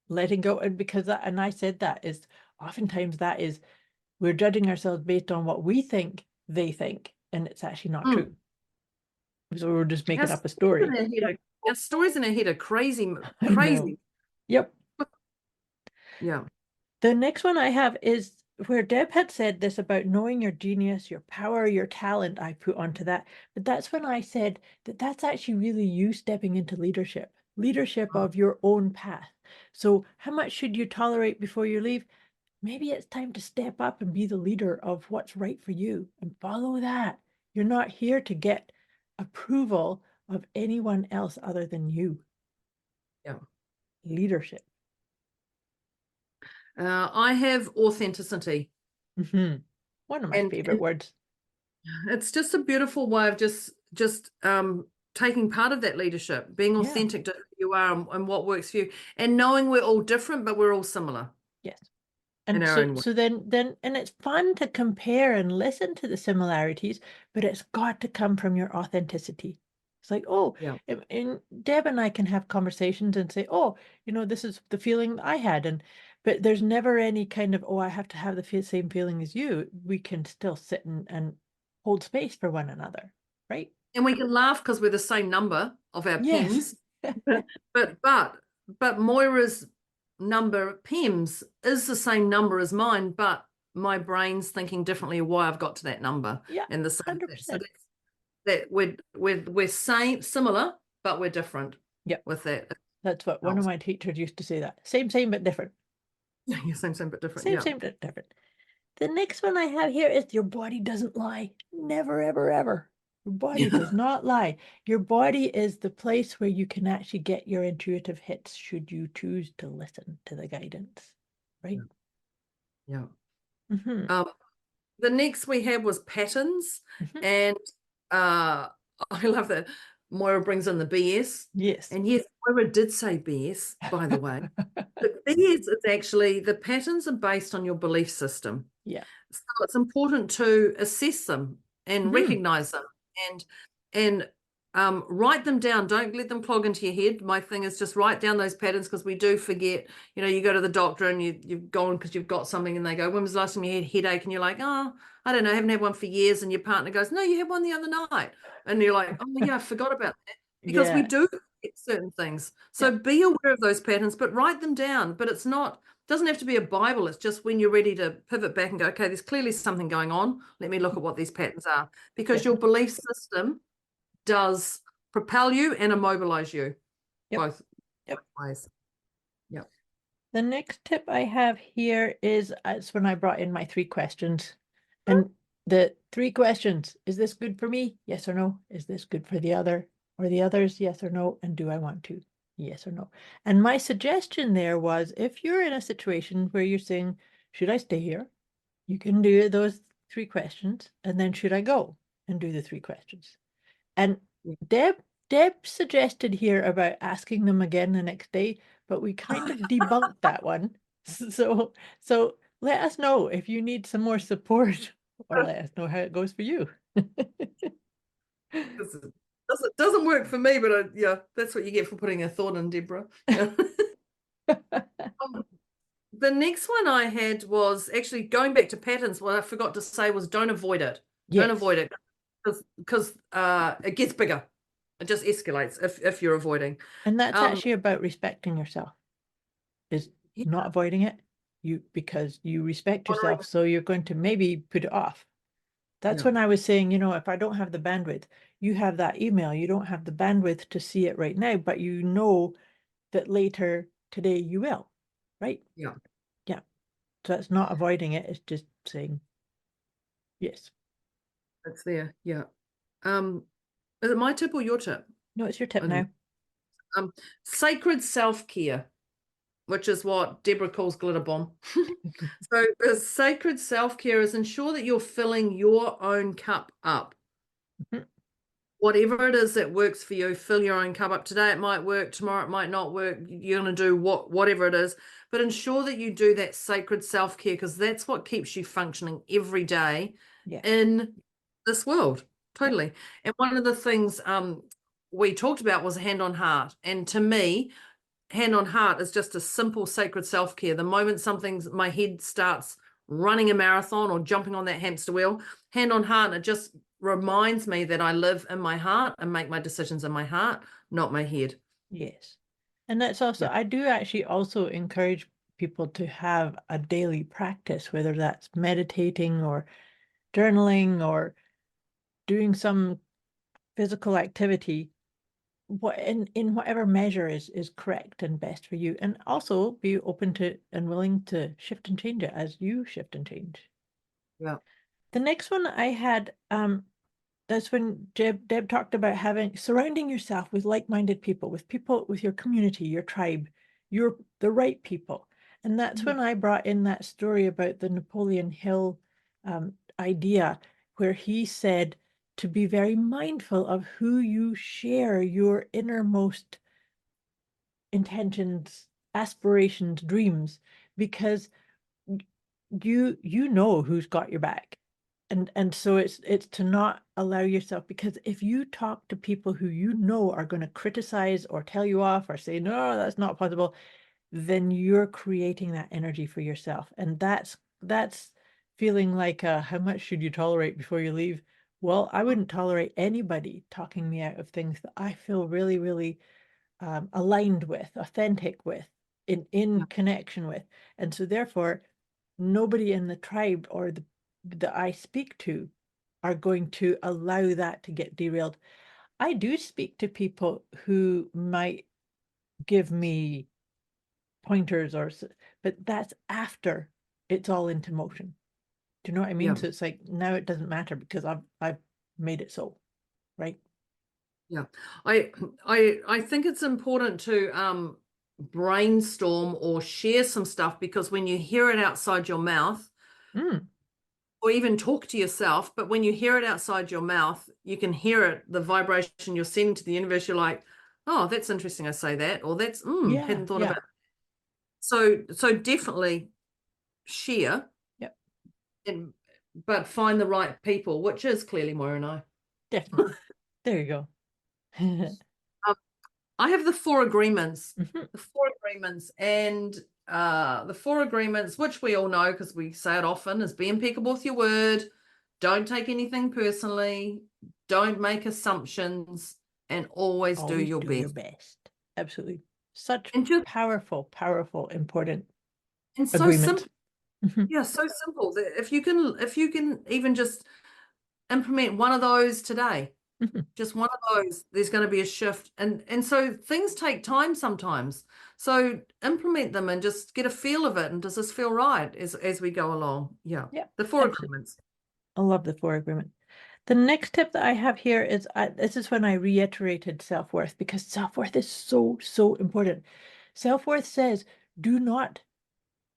A: Letting go. And because that, and I said that is oftentimes that is we're judging ourselves based on what we think they think, and it's actually not
B: Mm.
A: true. So we're just making
B: Our
A: up a story.
B: our stories in our head are crazy,
A: I know.
B: crazy.
A: Yep.
B: Yeah.
A: The next one I have is where Deb had said this about knowing your genius, your power, your talent, I put onto that. But that's when I said that that's actually really you stepping into leadership
B: Oh.
A: of your own path. So how much should you tolerate before you leave? Maybe it's time to step up and be the leader of what's right for you and follow that. You're not here to get approval of anyone else other than you.
B: Yeah.
A: Leadership.
B: I have authenticity.
A: Mm-hmm. One of my favorite words.
B: It's just a beautiful way of just taking part of that leadership, being authentic to who you are and what works for you, and knowing we're all different, but we're all similar.
A: Yes.
B: In
A: And
B: our own way.
A: so then and it's fun to compare and listen to the similarities, but it's got to come from your authenticity. It's like, oh,
B: Yeah.
A: and Deb and I can have conversations and say, oh, this is the feeling I had, but there's never any kind of, oh, I have to have the same feeling as you. We can still sit and hold space for one another, right?
B: And we can laugh because we're the same number of our
A: Yes.
B: PIMS. but Moira's number PIMS is the same number as mine, but my brain's thinking differently why I've got to that number.
A: Yeah,
B: And the same
A: 100%.
B: so that we're similar, but we're different.
A: Yep.
B: With that.
A: That's what one of my teachers used to say, that same but different.
B: Yeah, same but different.
A: Same but different. The next one I have here is your body doesn't lie. Never, ever, ever. Your body does not lie. Your body is the place where you can actually get your intuitive hits should you choose to listen to the guidance, right?
B: Yeah.
A: Mm-hmm.
B: The next we had was patterns.
A: Mm-hmm.
B: And I love that Moira brings in the BS.
A: Yes.
B: And yes, Moira did say BS, by the way. But BS is actually, the patterns are based on your belief system.
A: Yeah.
B: So it's important to assess them and recognize them and write them down. Don't let them clog into your head. My thing is just write down those patterns, because we do forget. You go to the doctor and you've gone because you've got something, and they go, when was the last time you had a headache? And you're like, oh, I don't know, I haven't had one for years. And your partner goes, no, you had one the other night. And you're like, oh yeah, I forgot about that. Because we do forget certain things. So be aware of those patterns, but write them down. But doesn't have to be a Bible. It's just when you're ready to pivot back and go, okay, there's clearly something going on. Let me look at what these patterns are. Because your belief system does propel you and immobilize you. Both ways. Yep.
A: The next tip I have here is, it's when I brought in my 3 questions. And the 3 questions: is this good for me? Yes or no. Is this good for the other or the others? Yes or no. And do I want to? Yes or no. And my suggestion there was, if you're in a situation where you're saying, should I stay here? You can do those 3 questions. And then, should I go? And do the 3 questions. And Deb suggested here about asking them again the next day, but we kind of debunked that one. So let us know if you need some more support, or let us know how it goes for you.
B: It doesn't work for me, but that's what you get for putting a thought in, Deborah. Yeah. The next one I had was actually going back to patterns. What I forgot to say was, don't avoid it. Don't avoid it, because it gets bigger. It just escalates if you're avoiding.
A: And that's actually about respecting yourself. Is not avoiding it, because you respect yourself, so you're going to maybe put it off. That's when I was saying, if I don't have the bandwidth, you have that email, you don't have the bandwidth to see it right now, but you know that later today you will, right?
B: Yeah.
A: So it's not avoiding it, it's just saying yes.
B: It's there. Yeah. Is it my tip or your tip?
A: No, it's your tip now.
B: Sacred self-care, which is what Deborah calls glitter bomb. So the sacred self-care is ensure that you're filling your own cup up. whatever it is that works for you, fill your own cup up. Today it might work, tomorrow it might not work. You're going to do whatever it is, but ensure that you do that sacred self-care, because that's what keeps you functioning every day
A: Yeah.
B: in this world.
A: Yep.
B: Totally. And one of the things we talked about was hand on heart. And to me, hand on heart is just a simple sacred self-care. The moment my head starts running a marathon or jumping on that hamster wheel, hand on heart, and it just reminds me that I live in my heart and make my decisions in my heart, not my head.
A: Yes. And that's also, I do actually also encourage people to have a daily practice, whether that's meditating or journaling or doing some physical activity, in whatever measure is correct and best for you, and also be open to and willing to shift and change it as you shift and change.
B: Yeah.
A: The next one I had, that's when Deb talked about surrounding yourself with like-minded people, with your community, your tribe, the right people. And that's when I brought in that story about the Napoleon Hill idea, where he said to be very mindful of who you share your innermost intentions, aspirations, dreams, because you know who's got your back. And so it's to not allow yourself, because if you talk to people who you know are going to criticize or tell you off or say, no, that's not possible, then you're creating that energy for yourself. And that's feeling like, how much should you tolerate before you leave? Well, I wouldn't tolerate anybody talking me out of things that I feel really, really aligned with, authentic with, in connection with. And so therefore, nobody in the tribe or that I speak to are going to allow that to get derailed. I do speak to people who might give me pointers, but that's after it's all into motion. Do you know what I mean?
B: Yeah.
A: So it's like, now it doesn't matter because I've made it so, right?
B: Yeah. I think it's important to brainstorm or share some stuff, because when you hear it outside your mouth, or even talk to yourself, but when you hear it outside your mouth, you can hear it, the vibration you're sending to the universe. You're like, oh, that's interesting, I say that, or that's
A: Yeah,
B: hadn't thought
A: yeah.
B: about it. So definitely share.
A: Yep.
B: But find the right people, which is clearly Moira and I.
A: Definitely. There you go.
B: I have the 4 agreements.
A: Mhm.
B: The 4 agreements, and the 4 agreements, which we all know because we say it often, is be impeccable with your word, don't take anything personally, don't make assumptions, and always do
A: Always
B: your
A: do
B: best.
A: your best. Absolutely. Such
B: And just
A: powerful, important
B: and so
A: agreement.
B: simple. Yeah, so simple. That if you can even just implement one of those today, just one of those, there's going to be a shift. And so things take time sometimes. So implement them and just get a feel of it. And does this feel right as we go along? Yeah.
A: Yeah,
B: The 4
A: absolutely.
B: agreements.
A: I love the 4 agreement. The next tip that I have here is, this is when I reiterated self-worth, because self-worth is so, so important. Self-worth says, do not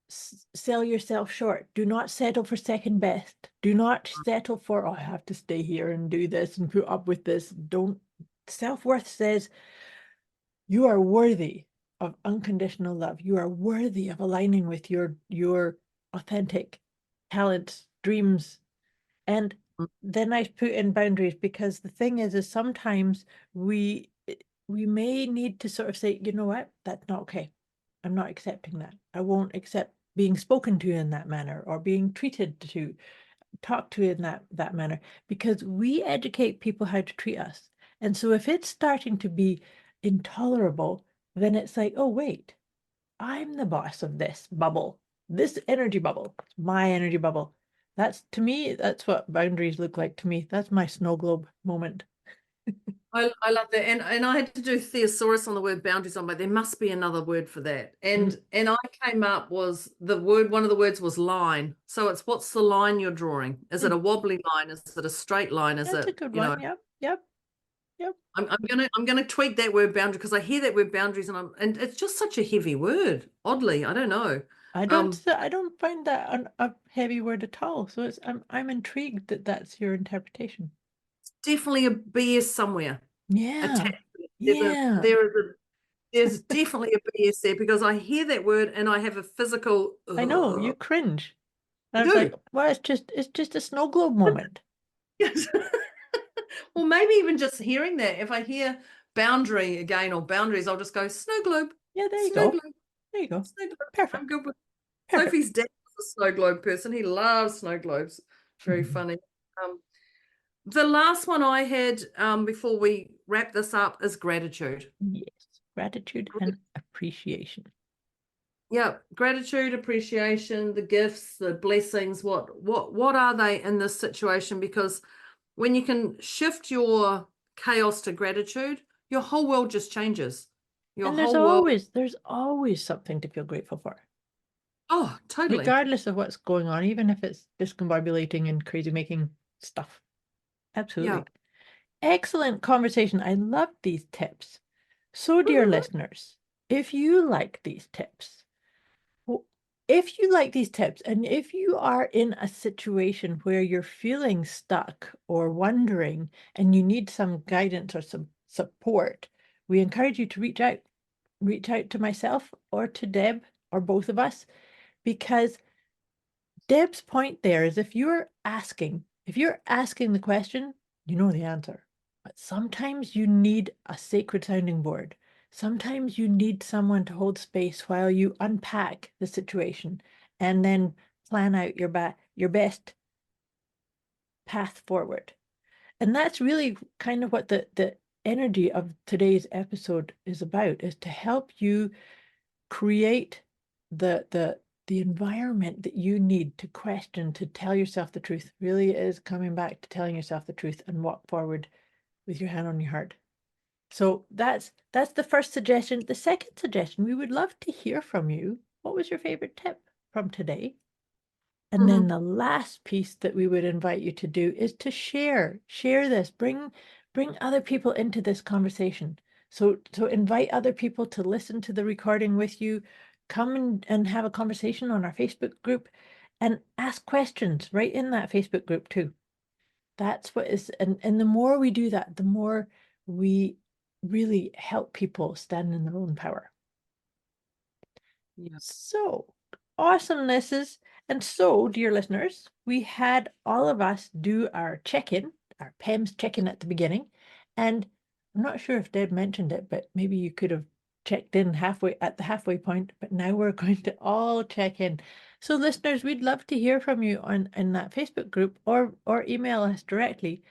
A: sell yourself short. Do not settle for second best. Do not settle for, oh, I have to stay here and do this and put up with this. Don't. Self-worth says you are worthy of unconditional love. You are worthy of aligning with your authentic talents, dreams. And then I put in boundaries, because the thing is sometimes we may need to sort of say, you know what, that's not okay. I'm not accepting that. I won't accept being spoken to in that manner, or being treated to, talked to in that manner, because we educate people how to treat us. And so if it's starting to be intolerable, then it's like, oh, wait, I'm the boss of this bubble, this energy bubble. It's my energy bubble. That's, to me, that's what boundaries look like to me. That's my snow globe moment.
B: I love that. And I had to do thesaurus on the word boundaries on, but there must be another word for that. And I came up was one of the words was line. So it's, what's the line you're drawing? Is it a wobbly line? Is it a straight line? Is
A: That's a
B: it,
A: good
B: you know,
A: one. Yep.
B: I'm gonna tweak that word boundary, because I hear that word boundaries and it's just such a heavy word. Oddly, I don't know.
A: I don't find that a heavy word at all. So I'm intrigued that that's your interpretation.
B: definitely a BS somewhere
A: Yeah.
B: attached.
A: Yeah.
B: There's definitely a BS there, because I hear that word and I have a physical.
A: I know, you cringe. And I
B: I
A: was
B: do.
A: like, well, it's just a snow globe moment.
B: Yes. Well, maybe even just hearing that, if I hear boundary again or boundaries, I'll just go snow globe.
A: Yeah, there you
B: Snow
A: go.
B: globe.
A: There you go.
B: Snow globe. I'm
A: Perfect.
B: good with
A: Perfect.
B: Sophie's dad was a snow globe person. He loves snow globes. Very funny. The last one I had before we wrap this up is gratitude.
A: Yes. Gratitude and appreciation.
B: Yeah, gratitude, appreciation, the gifts, the blessings. What are they in this situation? Because when you can shift your chaos to gratitude, your whole world just changes. Your
A: And
B: whole world.
A: there's always something to feel grateful for.
B: Oh, totally.
A: Regardless of what's going on, even if it's discombobulating and crazy making stuff. Absolutely. Excellent conversation. I love these tips. So, dear
B: Woo-hoo.
A: listeners, if you like these tips, if you like these tips, and if you are in a situation where you're feeling stuck or wondering and you need some guidance or some support, we encourage you to reach out. Reach out to myself or to Deb or both of us, because Deb's point there is if you're asking the question, you know the answer. But sometimes you need a sacred sounding board. Sometimes you need someone to hold space while you unpack the situation and then plan out your best path forward. And that's really kind of what the energy of today's episode is about, is to help you create the environment that you need to question, to tell yourself the truth. Really is coming back to telling yourself the truth and walk forward with your hand on your heart. So that's the first suggestion. The second suggestion, we would love to hear from you. What was your favorite tip from today? And then the last piece that we would invite you to do is to share this, bring other people into this conversation. So invite other people to listen to the recording with you, come and have a conversation on our Facebook group, and ask questions right in that Facebook group too. That's what is, and the more we do that, the more we really help people stand in their own power.
B: Yeah.
A: So, awesomenesses. And so, dear listeners, we had all of us do our check-in, our PEMS check-in at the beginning. And I'm not sure if Deb mentioned it, but maybe you could have checked in at the halfway point, but now we're going to all check in. So listeners, we'd love to hear from you in that Facebook group, or email us directly.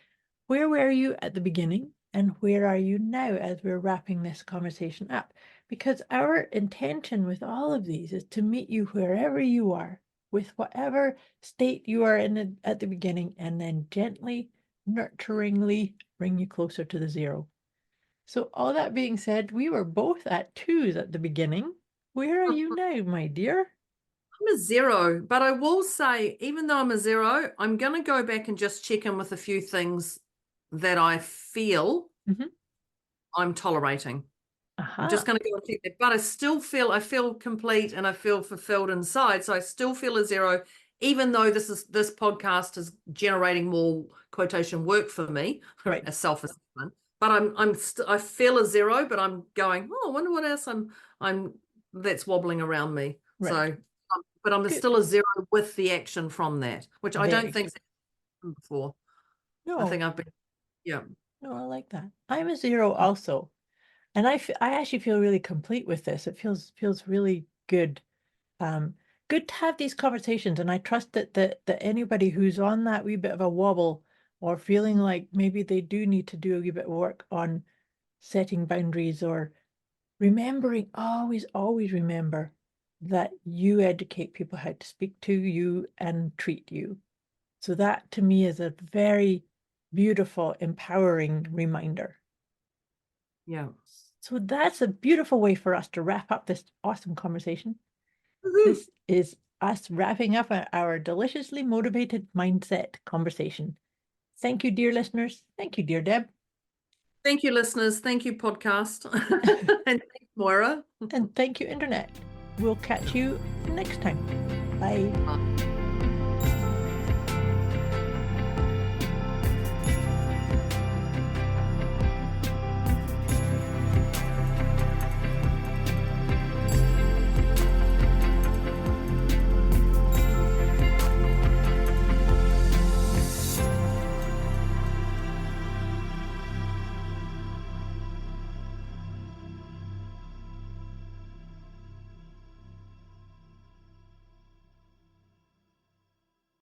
A: Where were you at the beginning and where are you now as we're wrapping this conversation up? Because our intention with all of these is to meet you wherever you are, with whatever state you are in at the beginning, and then gently, nurturingly bring you closer to the zero. So all that being said, we were both at 2s at the beginning. Where are you now, my dear?
B: I'm a 0, but I will say, even though I'm a 0, I'm going to go back and just check in with a few things that I feel I'm tolerating. I'm just going to go and check that, but I feel complete and I feel fulfilled inside. So I still feel a 0, even though this podcast is generating more quotation work for me,
A: Right.
B: a self-assessment. But I feel a 0, but I'm going, oh, I wonder what else I'm that's wobbling around me.
A: Right.
B: So, but I'm still a 0 with the action from that, which I don't think's happened before.
A: No.
B: I think I've been, yeah.
A: No, I like that. I'm a 0 also. And I actually feel really complete with this. It feels really good. Good to have these conversations. And I trust that anybody who's on that wee bit of a wobble or feeling like maybe they do need to do a wee bit of work on setting boundaries, or remembering, always remember that you educate people how to speak to you and treat you. So that to me is a very beautiful, empowering reminder.
B: Yeah.
A: So that's a beautiful way for us to wrap up this awesome conversation.
B: Woo-hoo.
A: This is us wrapping up our deliciously motivated mindset conversation. Thank you, dear listeners. Thank you, dear Deb.
B: Thank you, listeners. Thank you, podcast. And thanks, Moira.
A: And thank you, Internet. We'll catch you next time. Bye.
B: Bye.